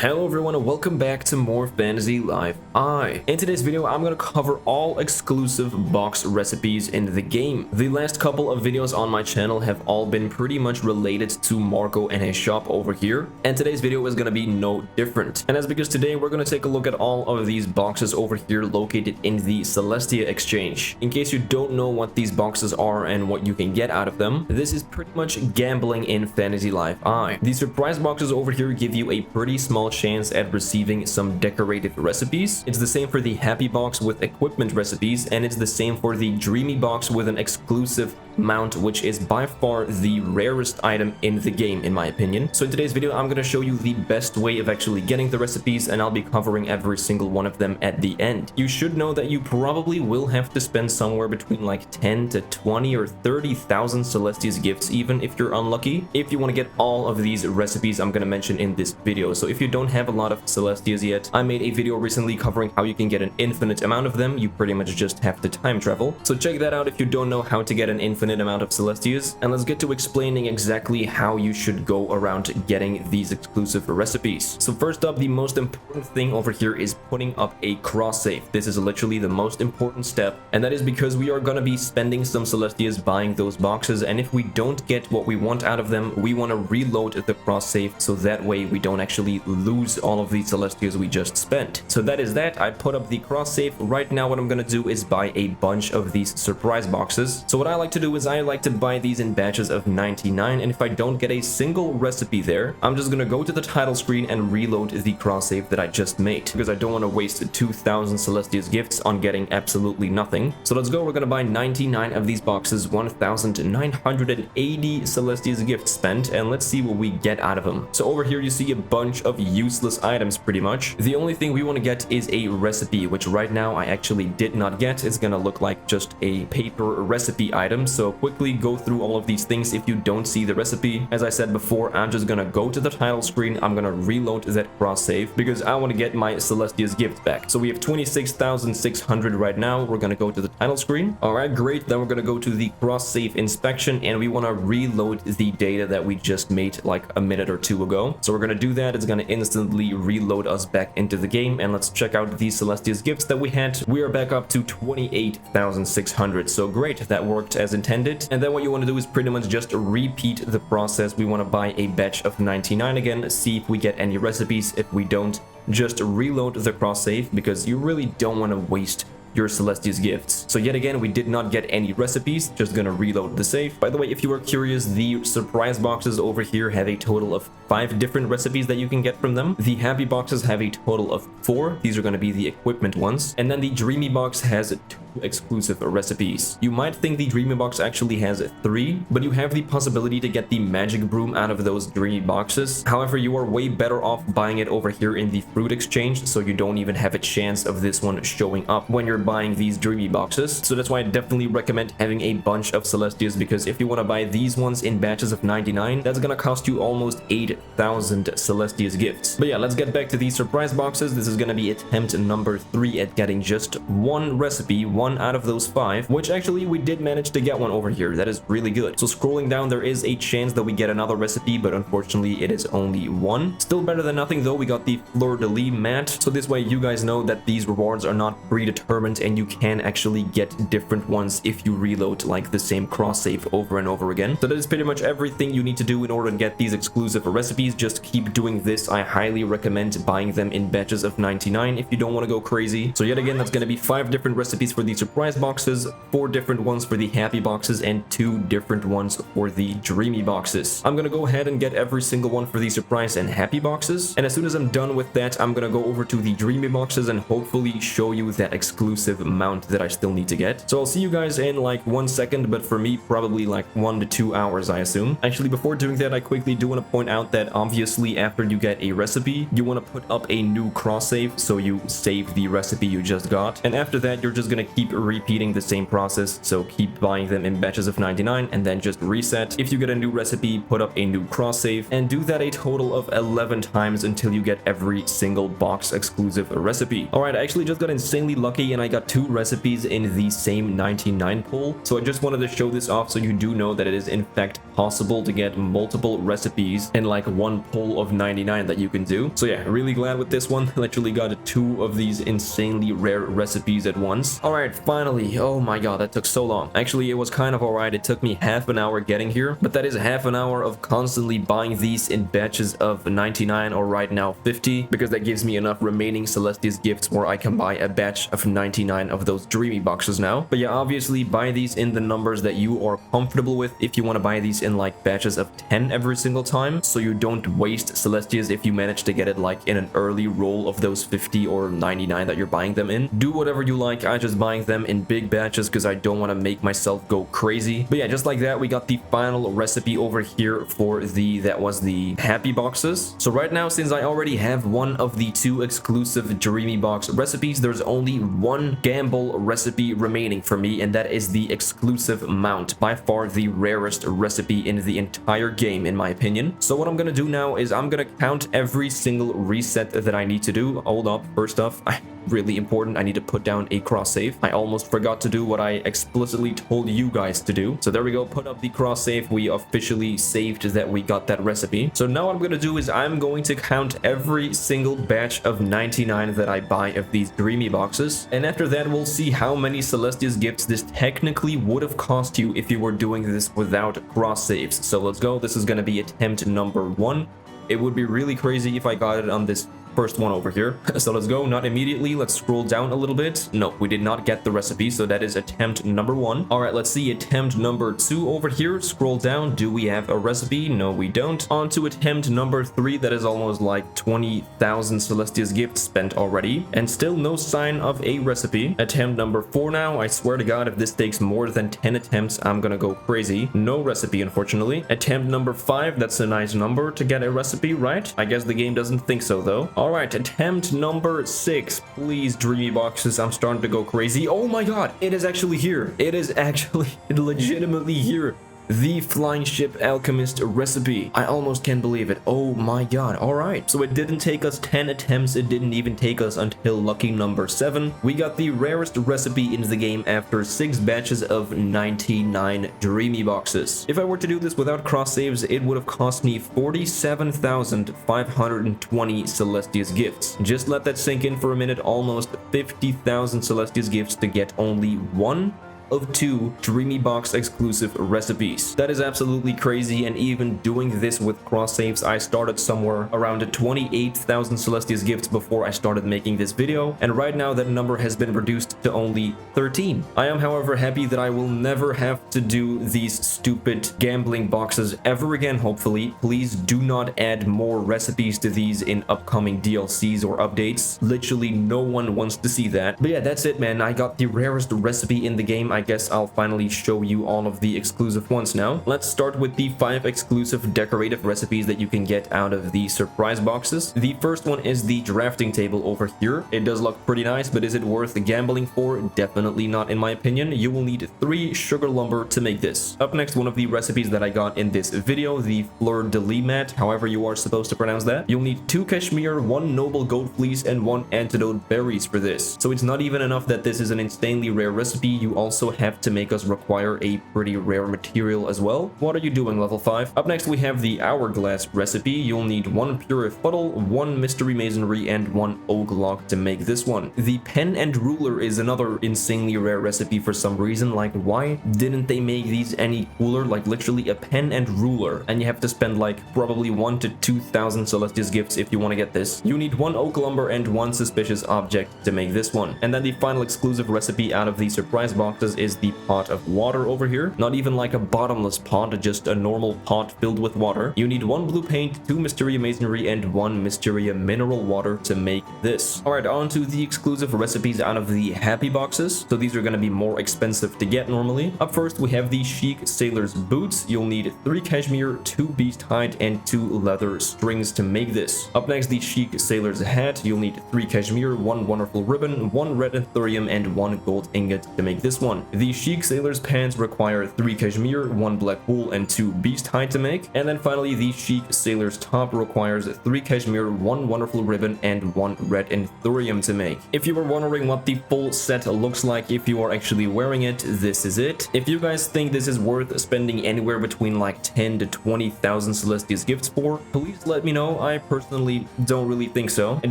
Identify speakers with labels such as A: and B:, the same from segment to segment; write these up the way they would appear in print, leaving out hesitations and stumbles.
A: Hello everyone and welcome back to more Fantasy Life I. In today's video, I'm going to cover all exclusive box recipes in the game. The last couple of videos on my channel have all been pretty much related to Marco and his shop over here, and today's video is going to be no different. And that's because today we're going to take a look at all of these boxes over here located in the Celestia exchange. In case you don't know what these boxes are and what you can get out of them, this is pretty much gambling in Fantasy Life I. These surprise boxes over here give you a pretty small chance at receiving some decorated recipes. It's the same for the Happy Box with equipment recipes, and it's the same for the Dreamy Box with an exclusive mount, which is by far the rarest item in the game in my opinion. So in today's video, I'm going to show you the best way of actually getting the recipes, and I'll be covering every single one of them at the end. You should know that you probably will have to spend somewhere between like 10 to 20 or 30,000 Celestia's gifts, even if you're unlucky, if you want to get all of these recipes I'm going to mention in this video. So if you don't have a lot of Celestias yet, I made a video recently covering how you can get an infinite amount of them. You pretty much just have to time travel. So check that out if you don't know how to get an infinite amount of Celestias, and let's get to explaining exactly how you should go around getting these exclusive recipes. So first up, the most important thing over here is putting up a cross save. This is literally the most important step, and that is because we are going to be spending some Celestias buying those boxes, and if we don't get what we want out of them, we want to reload the cross save so that way we don't actually lose all of these Celestias we just spent. So that is that. I put up the cross save. Right now what I'm going to do is buy a bunch of these surprise boxes. So what I like to do is I like to buy these in batches of 99, and if I don't get a single recipe there, I'm just going to go to the title screen and reload the cross save that I just made, because I don't want to waste 2,000 Celestia's gifts on getting absolutely nothing. So let's go. We're going to buy 99 of these boxes, 1,980 Celestia's gifts spent, and let's see what we get out of them. So over here you see a bunch of useless items pretty much. The only thing we want to get is a recipe, which right now I actually did not get. It's gonna look like just a paper recipe item. So quickly go through all of these things if you don't see the recipe. As I said before, I'm just gonna go to the title screen. I'm gonna reload that cross save because I want to get my Celestia's gift back. So we have 26,600 right now. We're gonna go to the title screen. All right, great. Then we're gonna go to the cross save inspection, and we want to reload the data that we just made like a minute or two ago. So we're gonna do that. It's gonna instantly reload us back into the game, and let's check out these Celestia's gifts that we had. We are back up to 28,600. So great, that worked as intended. And then what you want to do is pretty much just repeat the process. We want to buy a batch of 99 again, see if we get any recipes. If we don't, just reload the cross save because you really don't want to waste your Celestia's gifts. So yet again, we did not get any recipes. Just gonna reload the save. By the way, if you are curious, the surprise boxes over here have a total of 5 different recipes that you can get from them. The Happy Boxes have a total of 4. These are going to be the equipment ones, and then the Dreamy Box has 2 exclusive recipes. You might think the Dreamy Box actually has 3, but you have the possibility to get the magic broom out of those Dreamy Boxes. However, you are way better off buying it over here in the fruit exchange, so you don't even have a chance of this one showing up when you're buying these Dreamy Boxes. So that's why I definitely recommend having a bunch of Celestias, because if you want to buy these ones in batches of 99, that's gonna cost you almost 8,000 Celestia's gifts. But yeah, let's get back to these surprise boxes. This is gonna be attempt number 3 at getting just one recipe, 1 out of those 5, which actually we did manage to get one over here. That is really good. So scrolling down, there is a chance that we get another recipe, but unfortunately it is only 1. Still better than nothing though. We got the fleur-de-lis mat, so this way you guys know that these rewards are not predetermined, and you can actually get different ones if you reload like the same cross save over and over again. So that is pretty much everything you need to do in order to get these exclusive recipes. Just keep doing this. I highly recommend buying them in batches of 99 if you don't want to go crazy. So yet again, that's going to be 5 different recipes for the surprise boxes, 4 different ones for the Happy Boxes, and 2 different ones for the Dreamy Boxes. I'm going to go ahead and get every single one for the surprise and Happy Boxes, and as soon as I'm done with that, I'm going to go over to the Dreamy Boxes and hopefully show you that exclusive mount that I still need to get. So I'll see you guys in like 1 second, but for me probably like 1 to 2 hours, I assume. Actually, before doing that, I quickly do want to point out that obviously after you get a recipe, you want to put up a new cross save, so you save the recipe you just got, and after that you're just gonna keep repeating the same process. So keep buying them in batches of 99 and then just reset. If you get a new recipe, put up a new cross save and do that a total of 11 times until you get every single box exclusive recipe. All right, I actually just got insanely lucky and I got 2 recipes in the same 99 pull. So I just wanted to show this off so you do know that it is in fact possible to get multiple recipes in like one pull of 99 that you can do. So yeah, really glad with this one. Literally got 2 of these insanely rare recipes at once. All right, finally. Oh my god, that took so long. Actually, it was kind of alright. It took me half an hour getting here, but that is half an hour of constantly buying these in batches of 99 or right now 50, because that gives me enough remaining Celestia's gifts where I can buy a batch of 99 of those Dreamy boxes now. But yeah, obviously buy these in the numbers that you are comfortable with. If you want to buy these in like batches of 10 every single time, so you don't waste Celestia's if you manage to get it like in an early roll of those 50 or 99 that you're buying them in. Do whatever you like. I just buying them in big batches because I don't want to make myself go crazy. But yeah, just like that, we got the final recipe over here for that was the happy boxes. So right now, since I already have one of the 2 exclusive Dreamy Box recipes, there's only one gamble recipe remaining for me, and that is the exclusive mount, by far the rarest recipe in the entire game in my opinion. So what I'm gonna do now is I'm gonna count every single reset that I need to do. Hold up, first off, really important, I need to put down a cross save. I almost forgot to do what I explicitly told you guys to do. So there we go, put up the cross save. We officially saved that we got that recipe. So now what I'm gonna do is I'm going to count every single batch of 99 that I buy of these Dreamy boxes, and after that we'll see how many Celestia's gifts this technically would have cost you if you were doing this without cross saves. So let's go. This is gonna be attempt number 1. It would be really crazy if I got it on this first one over here. So let's go. Not immediately. Let's scroll down a little bit. No, we did not get the recipe, so that is attempt number 1. All right, let's see attempt number 2 over here. Scroll down. Do we have a recipe? No, we don't. On to attempt number 3. That is almost like 20,000 Celestia's gifts spent already, and still no sign of a recipe. Attempt number 4 now. I swear to god, if this takes more than 10 attempts, I'm gonna go crazy. No recipe, unfortunately. Attempt number 5. That's a nice number to get a recipe, right? I guess the game doesn't think so though. All right, attempt number 6. Please, Dreamy boxes, I'm starting to go crazy. Oh my god, it is actually here. It is actually legitimately here. The Flying Ship Alchemist recipe. I almost can't believe it. Oh my god. All right. So it didn't take us 10 attempts. It didn't even take us until lucky number 7. We got the rarest recipe in the game after 6 batches of 99 Dreamy boxes. If I were to do this without cross saves, it would have cost me 47,520 Celestia's gifts. Just let that sink in for a minute. Almost 50,000 Celestia's gifts to get only one of 2 Dreamy Box exclusive recipes. That is absolutely crazy, and even doing this with cross saves, I started somewhere around 28,000 Celestia's gifts before I started making this video, and right now that number has been reduced to only 13. I am however happy that I will never have to do these stupid gambling boxes ever again, hopefully. Please do not add more recipes to these in upcoming DLCs or updates. Literally no one wants to see that. But yeah, that's it, man. I got the rarest recipe in the game. I guess I'll finally show you all of the exclusive ones now. Let's start with the 5 exclusive decorative recipes that you can get out of the surprise boxes. The first one is the drafting table over here. It does look pretty nice, but is it worth gambling for? Definitely not in my opinion. You will need 3 sugar lumber to make this. Up next, one of the recipes that I got in this video, the fleur de lis mat, however you are supposed to pronounce that. You'll need 2 cashmere, 1 noble goat fleece, and 1 antidote berries for this. So it's not even enough that this is an insanely rare recipe, you also have to make us require a pretty rare material as well. What are you doing, level 5? Up next, we have the hourglass recipe. You'll need 1 pure fuddle, 1 mystery masonry, and 1 oak log to make this one. The pen and ruler is another insanely rare recipe for some reason. Like, why didn't they make these any cooler? Like, literally a pen and ruler, and you have to spend like probably 1 to 2,000 Celestia's gifts if you want to get this. You need 1 oak lumber and 1 suspicious object to make this one. And then the final exclusive recipe out of the surprise boxes is the pot of water over here. Not even like a bottomless pot, just a normal pot filled with water. You need 1 blue paint, 2 Mysteria masonry, and 1 Mysteria mineral water to make this. Alright, on to the exclusive recipes out of the happy boxes, so these are going to be more expensive to get normally. Up first, we have the Chic Sailor's boots. You'll need 3 cashmere, 2 beast hide, and 2 leather strings to make this. Up next, the Chic Sailor's hat. You'll need 3 cashmere, 1 wonderful ribbon, 1 red anthurium, and 1 gold ingot to make this one. The Chic Sailor's pants require 3 cashmere, 1 black wool, and 2 beast hide to make. And then finally, the Chic Sailor's top requires 3 cashmere, 1 wonderful ribbon, and 1 red anthurium to make. If you were wondering what the full set looks like if you are actually wearing it, this is it. If you guys think this is worth spending anywhere between like 10 to 20,000 Celestia's gifts for, please let me know. I personally don't really think so. It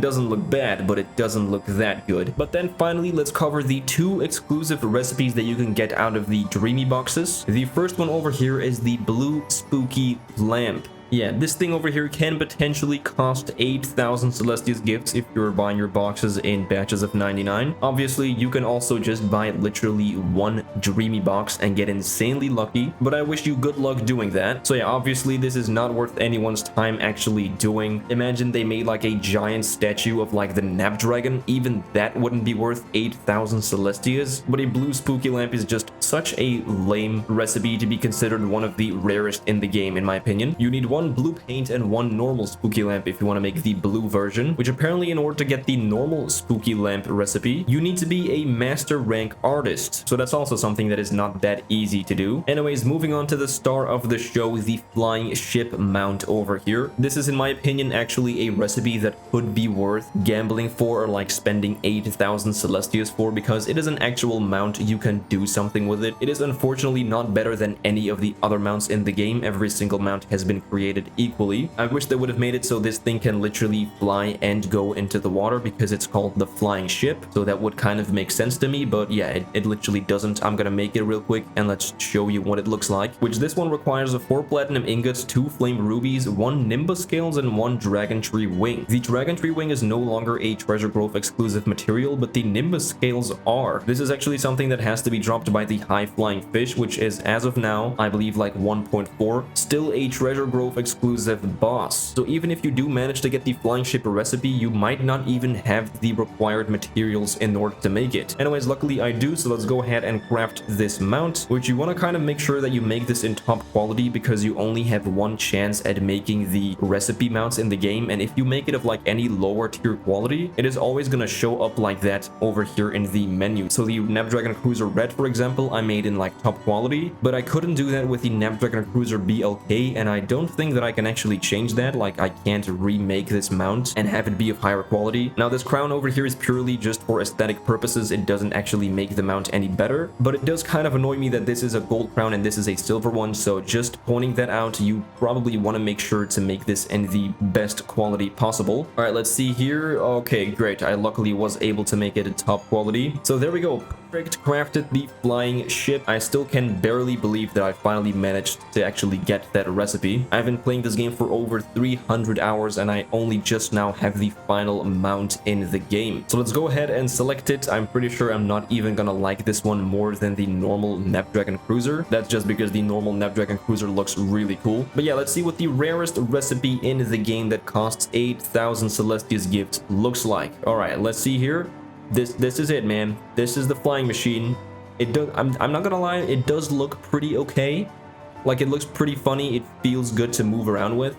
A: doesn't look bad, but it doesn't look that good. But then finally, let's cover the 2 exclusive recipes that you can get out of the Dreamy boxes. The first one over here is the blue spooky lamp. Yeah, this thing over here can potentially cost 8,000 Celestia's gifts if you're buying your boxes in batches of 99. Obviously, you can also just buy literally 1 Dreamy box and get insanely lucky, but I wish you good luck doing that. So yeah, obviously this is not worth anyone's time actually doing. Imagine they made like a giant statue of like the Snapdragon. Even that wouldn't be worth 8,000 Celestia's, but a blue spooky lamp is just such a lame recipe to be considered one of the rarest in the game, in my opinion. You need 1 blue paint and 1 normal spooky lamp if you want to make the blue version, which apparently in order to get the normal spooky lamp recipe, you need to be a master rank artist. So that's also something that is not that easy to do. Anyways, moving on to the star of the show, the flying ship mount over here. This is, in my opinion, actually a recipe that could be worth gambling for, or like spending 8,000 Celestias for, because it is an actual mount. You can do something with it. It is unfortunately not better than any of the other mounts in the game. Every single mount has been created equally. I wish they would have made it so this thing can literally fly and go into the water, because it's called the flying ship, so that would kind of make sense to me, but yeah, it literally doesn't. I'm gonna make it real quick and let's show you what it looks like, which this one requires 4 platinum ingots, 2 flame rubies, 1 nimbus scales, and 1 dragon tree wing. The dragon tree wing is no longer a treasure grove exclusive material, but the nimbus scales are. This is actually something that has to be dropped by the high flying fish, which is, as of now, I believe like 1.4, still a treasure grove exclusive boss. So even if you do manage to get the flying ship recipe, you might not even have the required materials in order to make it. Anyways, luckily I do, so let's go ahead and craft this mount, which you want to kind of make sure that you make this in top quality, because you only have 1 chance at making the recipe mounts in the game, and if you make it of like any lower tier quality, it is always going to show up like that over here in the menu. So the Snapdragon Cruiser Red, for example, I made in like top quality, but I couldn't do that with the Snapdragon Cruiser BLK, and I don't think that I can actually change that. Like, I can't remake this mount and have it be of higher quality. Now, this crown over here is purely just for aesthetic purposes. It doesn't actually make the mount any better, but it does kind of annoy me that this is a gold crown and this is a silver one. So just pointing that out, you probably want to make sure to make this in the best quality possible. All right, let's see here. Okay, great. I luckily was able to make it in top quality. So there we go. Perfect. Crafted the flying ship. I still can barely believe that I finally managed to actually get that recipe. I've been playing this game for over 300 hours and I only just now have the final mount in the game. So let's go ahead and select it. I'm pretty sure I'm not even gonna like this one more than the normal Snapdragon Cruiser. That's just because the normal Snapdragon Cruiser looks really cool. But yeah, let's see what the rarest recipe in the game that costs 8,000 Celestia's gifts looks like. All right, let's see here. This is it, man. This is the flying machine. It does. I'm not gonna lie. It does look pretty okay. Like, it looks pretty funny. It feels good to move around with.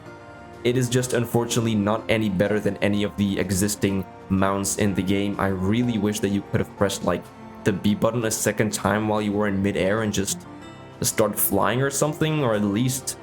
A: It is just unfortunately not any better than any of the existing mounts in the game. I really wish that you could have pressed like the B button a second time while you were in midair and just start flying or something, or at least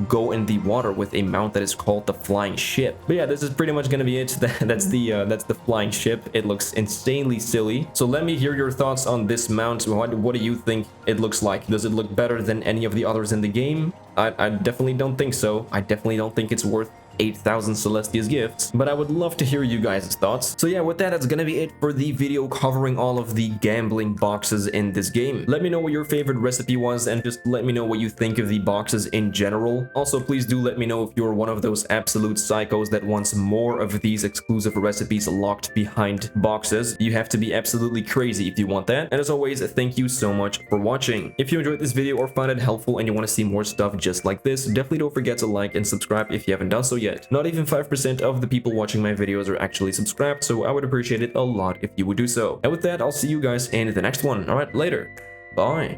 A: go in the water with a mount that is called the flying ship. But yeah, this is pretty much gonna be it. That's the flying ship. It looks insanely silly. So let me hear your thoughts on this mount. What do you think it looks like? Does it look better than any of the others in the game? I definitely don't think so. I definitely don't think it's worth 8,000 Celestia's gifts, but I would love to hear you guys' thoughts. So yeah, with that, that's gonna be it for the video covering all of the gambling boxes in this game. Let me know what your favorite recipe was, and just let me know what you think of the boxes in general. Also, please do let me know if you're one of those absolute psychos that wants more of these exclusive recipes locked behind boxes. You have to be absolutely crazy if you want that. And as always, thank you so much for watching. If you enjoyed this video or found it helpful and you want to see more stuff just like this, definitely don't forget to like and subscribe if you haven't done so yet. yet. Not even 5% of the people watching my videos are actually subscribed, so I would appreciate it a lot if you would do so. And with that, I'll see you guys in the next one. Alright, later. Bye.